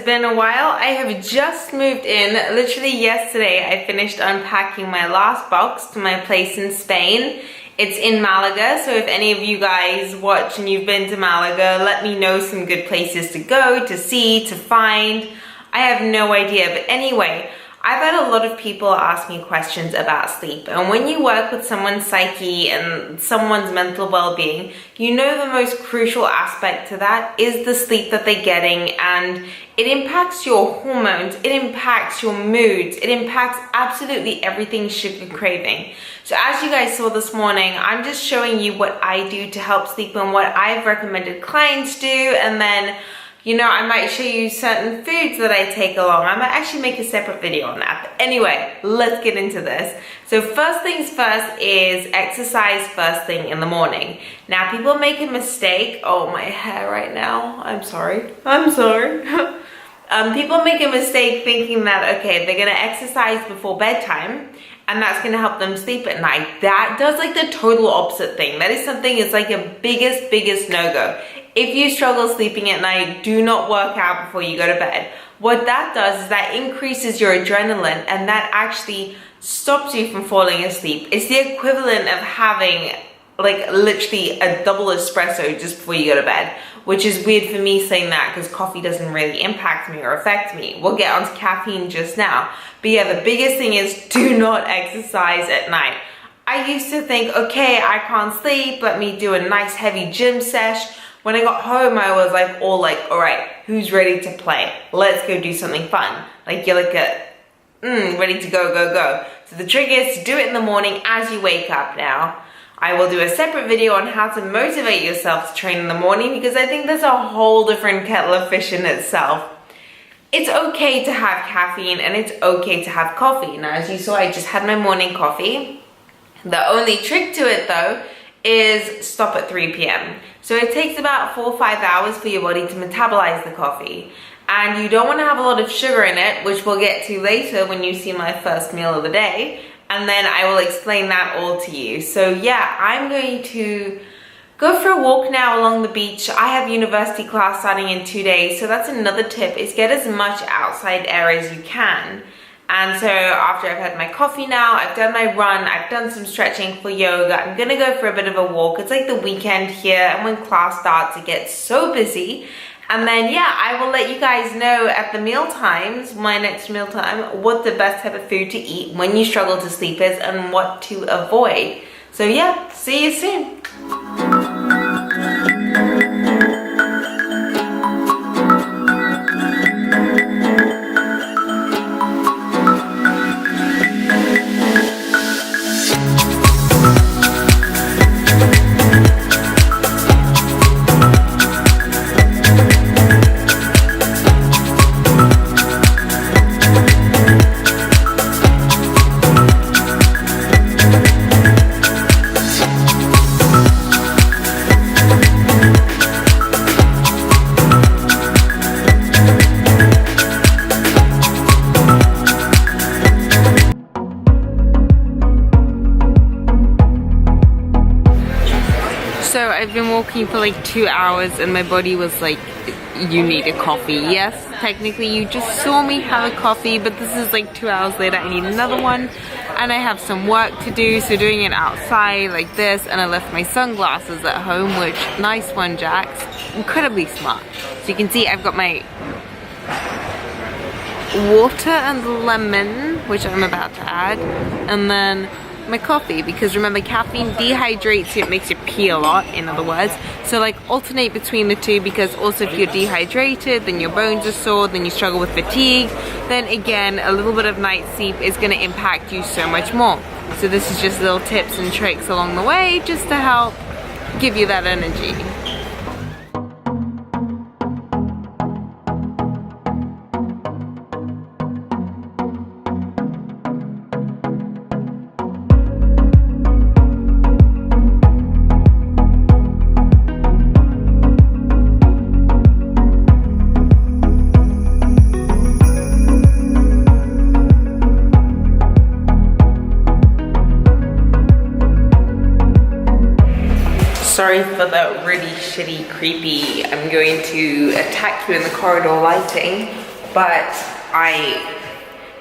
been a while. I have just moved in. Literally yesterday I finished unpacking my last box to my place in Spain. It's in Malaga, so if any of you guys watch and you've been to Malaga, let me know some good places to go, to see, to find. I have no idea, but anyway, I've had a lot of people ask me questions about sleep, and when you work with someone's psyche and someone's mental well-being, you know the most crucial aspect to that is the sleep that they're getting, and it impacts your hormones, it impacts your moods, it impacts absolutely everything sugar craving. So as you guys saw this morning, I'm just showing you what I do to help sleep and what I've recommended clients do, and then you know, I might show you certain foods that I take along. I might actually make a separate video on that. But anyway, let's get into this. So first things first is exercise first thing in the morning. Now people make a mistake. Oh, my hair right now. I'm sorry. People make a mistake thinking that, okay, they're gonna exercise before bedtime and that's gonna help them sleep at night. That does like the total opposite thing. That is something, it's like a biggest no-go. If you struggle sleeping at night, do not work out before you go to bed. What that does is that increases your adrenaline and that actually stops you from falling asleep. It's the equivalent of having like literally a double espresso just before you go to bed, which is weird for me saying that because coffee doesn't really impact me or affect me. We'll get onto caffeine just now. But yeah, the biggest thing is do not exercise at night. I used to think, okay, I can't sleep, let me do a nice heavy gym sesh. When I got home, I was like, all right, who's ready to play? Let's go do something fun. Like you're like ready to go. So the trick is to do it in the morning as you wake up now. I will do a separate video on how to motivate yourself to train in the morning because I think that's a whole different kettle of fish in itself. It's okay to have caffeine and it's okay to have coffee. Now, as you saw, I just had my morning coffee. The only trick to it though is stop at 3 p.m. So it takes about 4 or 5 hours for your body to metabolize the coffee. And you don't want to have a lot of sugar in it, which we'll get to later when you see my first meal of the day. And then I will explain that all to you. So yeah, I'm going to go for a walk now along the beach. I have university class starting in 2 days. So that's another tip, is get as much outside air as you can. And so after I've had my coffee now, I've done my run, I've done some stretching for yoga, I'm gonna go for a bit of a walk. It's like the weekend here, and when class starts, it gets so busy. And then yeah, I will let you guys know at the meal times, my next meal time, what the best type of food to eat when you struggle to sleep is and what to avoid. So yeah, see you soon. So I've been walking for like 2 hours and my body was like, you need a coffee. Yes, technically you just saw me have a coffee, but this is like 2 hours later, I need another one. And I have some work to do, so doing it outside like this, and I left my sunglasses at home, which, nice one, Jax, incredibly smart. So you can see I've got my water and lemon, which I'm about to add, and then my coffee, because remember, caffeine dehydrates you, it makes you pee a lot, in other words. So like alternate between the two, because also if you're dehydrated, then your bones are sore, then you struggle with fatigue, then again a little bit of night sleep is going to impact you so much more. So this is just little tips and tricks along the way just to help give you that energy. Sorry for the really shitty, creepy, I'm going to attack you in the corridor lighting. but I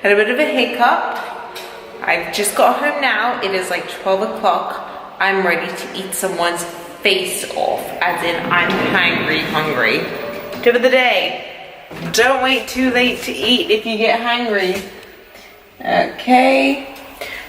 had a bit of a hiccup. I've just got home now. It is like 12 o'clock. I'm ready to eat someone's face off, as in I'm hungry. Tip of the day, don't wait too late to eat if you get hungry. Okay,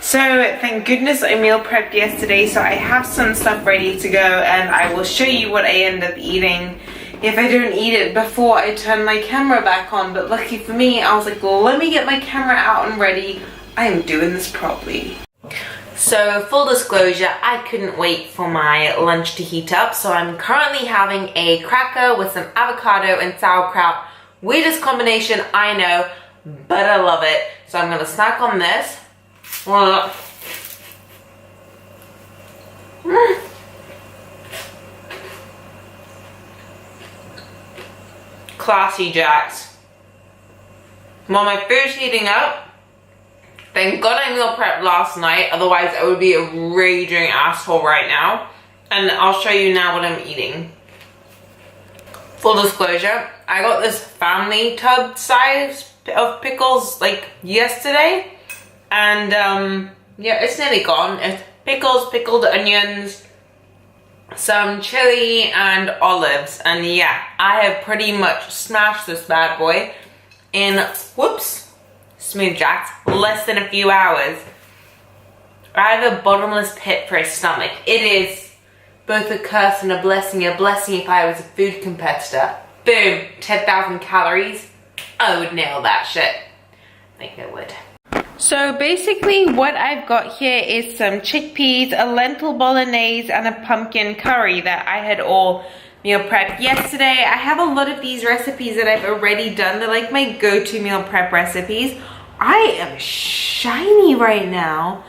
so thank goodness I meal prepped yesterday, so I have some stuff ready to go, and I will show you what I end up eating if I don't eat it before I turn my camera back on. But lucky for me, I was like, well, let me get my camera out and ready. I am doing this properly. So full disclosure, I couldn't wait for my lunch to heat up, so I'm currently having a cracker with some avocado and sauerkraut. Weirdest combination, I know, but I love it. So I'm gonna snack on this. Classy Jacks. While my food's heating up, thank God I meal prepped last night, otherwise I would be a raging asshole right now. And I'll show you now what I'm eating. Full disclosure, I got this family tub size of pickles like yesterday. And yeah, it's nearly gone. It's pickles, pickled onions, some chili and olives. And yeah, I have pretty much smashed this bad boy in, whoops, smooth jacks, less than a few hours. I have a bottomless pit for a stomach. It is both a curse and a blessing if I was a food competitor. Boom, 10,000 calories. I would nail that shit. I think I would. So basically what I've got here is some chickpeas, a lentil bolognese, and a pumpkin curry that I had all meal prepped yesterday. I have a lot of these recipes that I've already done. They're like my go-to meal prep recipes. I am shiny right now,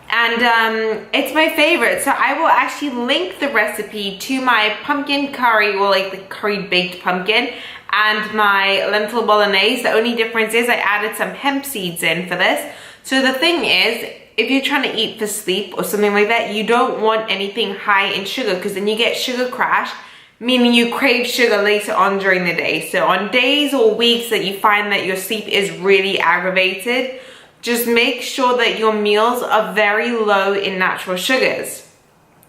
and it's my favorite. So I will actually link the recipe to my pumpkin curry, or like the curry baked pumpkin, and my lentil bolognese. The only difference is I added some hemp seeds in for this. So the thing is, if you're trying to eat for sleep or something like that, you don't want anything high in sugar, because then you get sugar crash, meaning you crave sugar later on during the day. So on days or weeks that you find that your sleep is really aggravated, just make sure that your meals are very low in natural sugars.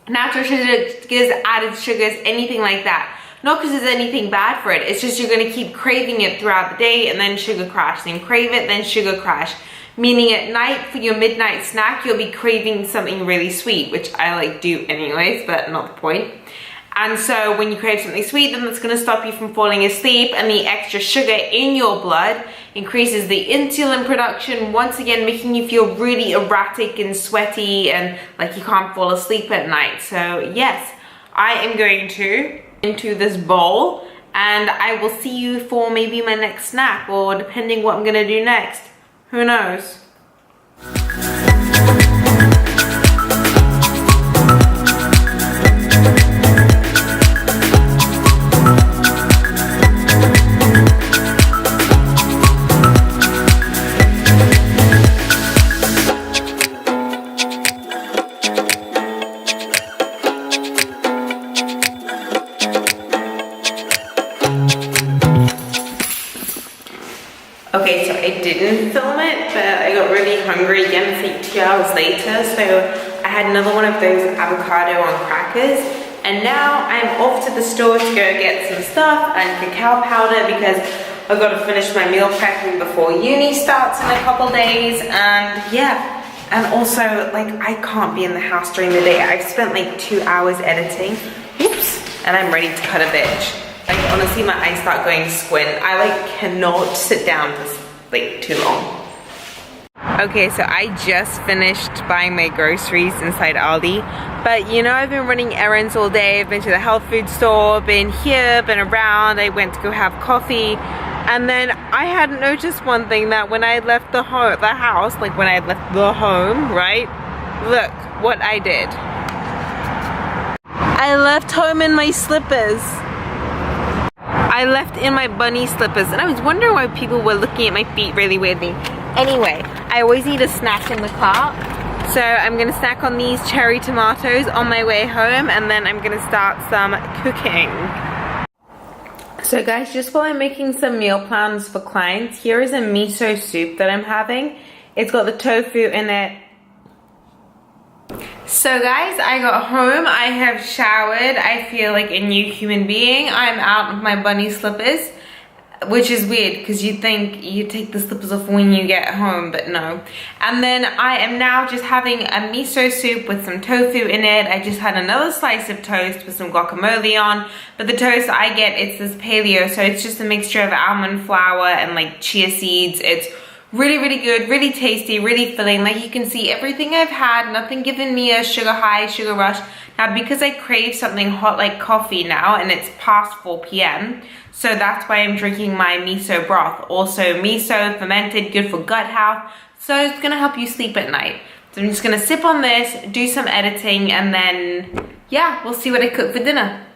Natural sugars, added sugars, anything like that. Not because there's anything bad for it, it's just you're gonna keep craving it throughout the day and then sugar crash, then crave it, then sugar crash. Meaning at night for your midnight snack, you'll be craving something really sweet, which I like do anyways, but not the point. And so when you crave something sweet, then that's gonna stop you from falling asleep, and the extra sugar in your blood increases the insulin production, once again making you feel really erratic and sweaty and like you can't fall asleep at night. So yes, I am going to into this bowl, and I will see you for maybe my next snack, or depending what I'm gonna do next. Who knows? Okay, so I didn't film it, but I got really hungry again, it's like 2 hours later, so I had another one of those avocado on crackers, and now I'm off to the store to go get some stuff and cacao powder, because I've got to finish my meal prepping before uni starts in a couple days. And yeah, and also like I can't be in the house during the day. I've spent like 2 hours editing, oops, and I'm ready to cut a bitch. Like honestly, my eyes start going squint. I like cannot sit down for like too long. Okay, so I just finished buying my groceries inside Aldi. But you know, I've been running errands all day. I've been to the health food store, been here, been around. I went to go have coffee. And then I hadn't noticed one thing, that when I left the house, like when I left the home, right? Look what I did. I left home in my slippers. I left in my bunny slippers, and I was wondering why people were looking at my feet really weirdly. Anyway, I always need a snack in the car, so I'm gonna snack on these cherry tomatoes on my way home, and then I'm gonna start some cooking. So guys, just while I'm making some meal plans for clients, here is a miso soup that I'm having. It's got the tofu in it. So guys, I got home, I have showered, I feel like a new human being. I'm out of my bunny slippers, which is weird because you think you take the slippers off when you get home, but no. And then I am now just having a miso soup with some tofu in it. I just had another slice of toast with some guacamole on, but the toast I get, it's this paleo, so it's just a mixture of almond flour and like chia seeds. It's really, really good, really tasty, really filling. Like you can see everything I've had, nothing giving me a sugar high, sugar rush. Now because I crave something hot like coffee now and it's past 4 p.m. So that's why I'm drinking my miso broth. Also miso, fermented, good for gut health. So it's gonna help you sleep at night. So I'm just gonna sip on this, do some editing, and then yeah, we'll see what I cook for dinner.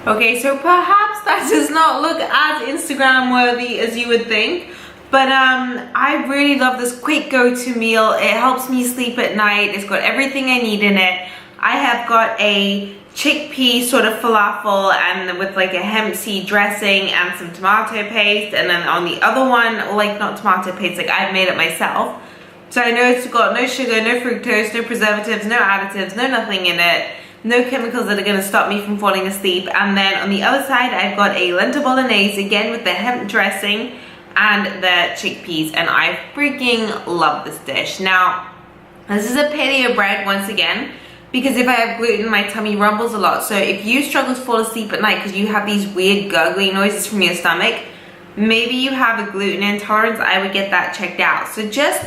Okay, so perhaps that does not look as Instagram worthy as you would think, but I really love this quick go-to meal. It helps me sleep at night. It's got everything I need in it. I have got a chickpea sort of falafel and with like a hemp seed dressing and some tomato paste, and then on the other one, like not tomato paste, like I've made it myself. So I know it's got no sugar, no fructose, no preservatives, no additives, no nothing in it. No chemicals that are going to stop me from falling asleep. And then on the other side, I've got a lentil bolognese, again with the hemp dressing and the chickpeas. And I freaking love this dish. Now, this is a paleo bread once again, because if I have gluten, my tummy rumbles a lot. So if you struggle to fall asleep at night because you have these weird gurgling noises from your stomach, maybe you have a gluten intolerance, I would get that checked out. So just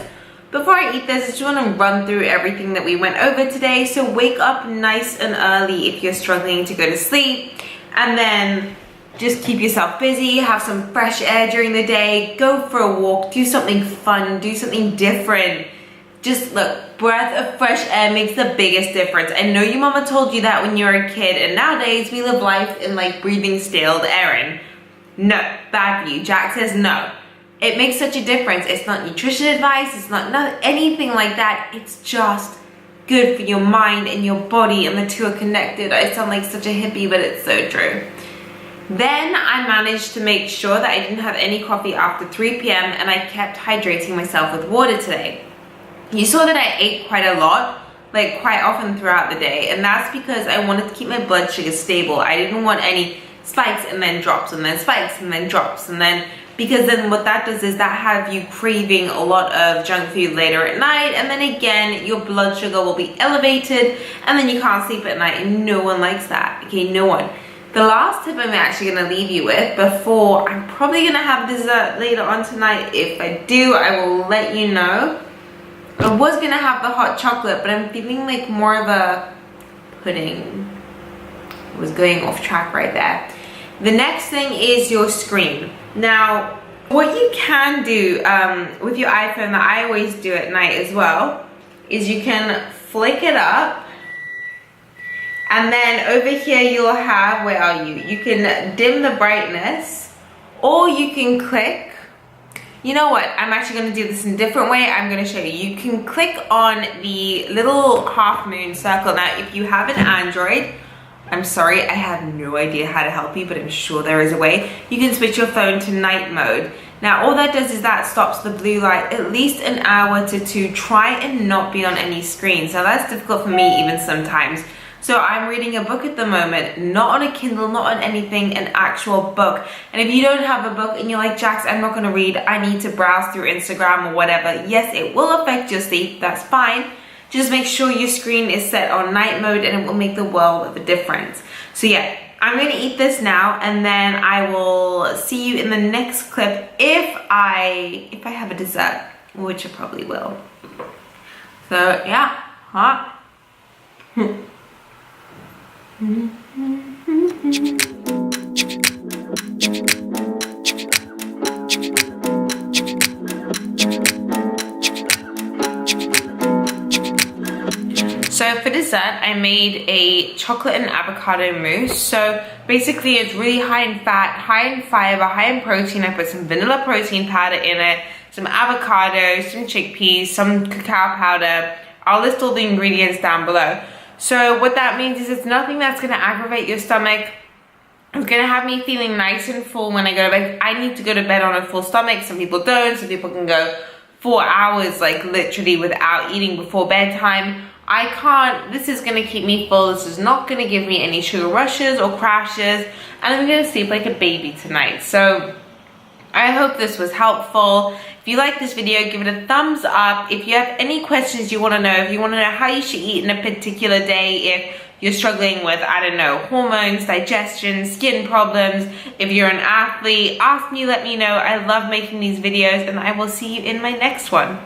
before I eat this, I just want to run through everything that we went over today. So wake up nice and early if you're struggling to go to sleep. And then just keep yourself busy, have some fresh air during the day, go for a walk, do something fun, do something different. Just look, breath of fresh air makes the biggest difference. I know your mama told you that when you were a kid, and nowadays we live life in like breathing stale air in. No, bad for you. Jack says no. It makes such a difference. It's not nutrition advice, it's not anything like that. It's just good for your mind and your body, and the two are connected. I sound like such a hippie, but it's so true. Then I managed to make sure that I didn't have any coffee after 3 p.m. and I kept hydrating myself with water today. You saw that I ate quite a lot, like quite often throughout the day, and that's because I wanted to keep my blood sugar stable. I didn't want any spikes and then drops and then spikes and then drops, and then because then what that does is that have you craving a lot of junk food later at night, and then again your blood sugar will be elevated and then you can't sleep at night, and no one likes that. Okay, no one. The last tip I'm actually going to leave you with before I'm probably going to have dessert later on tonight. If I do, I will let you know. I was going to have the hot chocolate, but I'm feeling like more of a pudding. I was going off track right there. The next thing is your screen. Now, what you can do with your iPhone that I always do at night as well is you can flick it up, and then over here you'll have, where are you? You can dim the brightness, or you can click. You know what? I'm actually going to do this in a different way. I'm going to show you. You can click on the little half moon circle. Now, if you have an Android, I'm sorry, I have no idea how to help you, but I'm sure there is a way. You can switch your phone to night mode. Now, all that does is that stops the blue light at least an hour to 2. Try and not be on any screens. Now, that's difficult for me even sometimes. So I'm reading a book at the moment, not on a Kindle, not on anything, an actual book. And if you don't have a book and you're like, Jax, I'm not going to read, I need to browse through Instagram or whatever, yes, it will affect your sleep, that's fine. Just make sure your screen is set on night mode and it will make the world of a difference. So yeah, I'm going to eat this now, and then I will see you in the next clip if I have a dessert, which I probably will. So yeah, huh? So for dessert, I made a chocolate and avocado mousse. So basically it's really high in fat, high in fiber, high in protein. I put some vanilla protein powder in it, some avocado, some chickpeas, some cacao powder. I'll list all the ingredients down below. So what that means is it's nothing that's gonna aggravate your stomach. It's gonna have me feeling nice and full when I go to bed. I need to go to bed on a full stomach. Some people don't. Some people can go 4 hours, like literally without eating before bedtime. I can't. This is gonna keep me full. This is not gonna give me any sugar rushes or crashes, and I'm gonna sleep like a baby tonight. So I hope this was helpful. If you like this video, give it a thumbs up. If you have any questions you want to know, if you want to know how you should eat in a particular day, if you're struggling with, I don't know, hormones, digestion, skin problems, if you're an athlete, ask me, let me know. I love making these videos, and I will see you in my next one.